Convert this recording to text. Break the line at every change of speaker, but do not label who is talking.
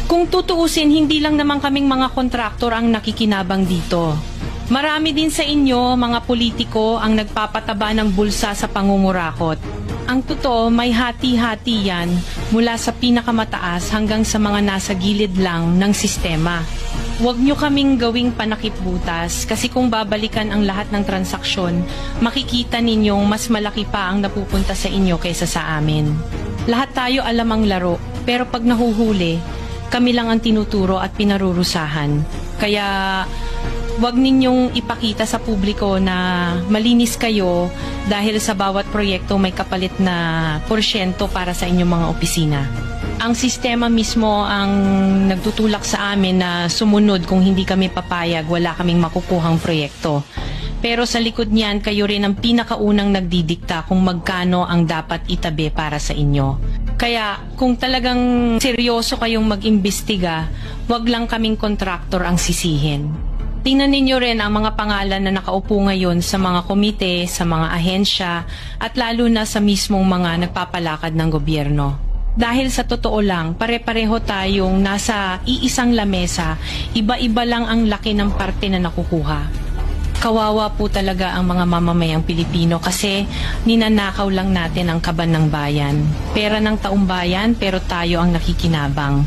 Kung tutuusin, hindi lang naman kaming mga kontraktor ang nakikinabang dito. Marami din sa inyo, mga politiko, ang nagpapataba ng bulsa sa pangungurakot. Ang totoo, may hati-hati yan mula sa pinakamataas hanggang sa mga nasa gilid lang ng sistema. Huwag nyo kaming gawing panakipbutas kasi kung babalikan ang lahat ng transaksyon, makikita ninyong mas malaki pa ang napupunta sa inyo kaysa sa amin. Lahat tayo alam ang laro, pero pag nahuhuli, kami lang ang tinuturo at pinarurusahan. Kaya huwag ninyong ipakita sa publiko na malinis kayo dahil sa bawat proyekto may kapalit na porsyento para sa inyong mga opisina. Ang sistema mismo ang nagtutulak sa amin na sumunod kung hindi kami papayag, wala kaming makukuhang proyekto. Pero sa likod niyan, kayo rin ang pinakaunang nagdidikta kung magkano ang dapat itabi para sa inyo. Kaya kung talagang seryoso kayong mag-imbestiga, wag lang kaming kontraktor ang sisihin. Tingnan ninyo rin ang mga pangalan na nakaupo ngayon sa mga komite, sa mga ahensya, at lalo na sa mismong mga nagpapalakad ng gobyerno. Dahil sa totoo lang, pare-pareho tayong nasa iisang lamesa, iba-iba lang ang laki ng parte na nakukuha. Kawawa po talaga ang mga mamamayang Pilipino kasi ninanakaw lang natin ang kaban ng bayan. Pera ng taumbayan pero tayo ang nakikinabang.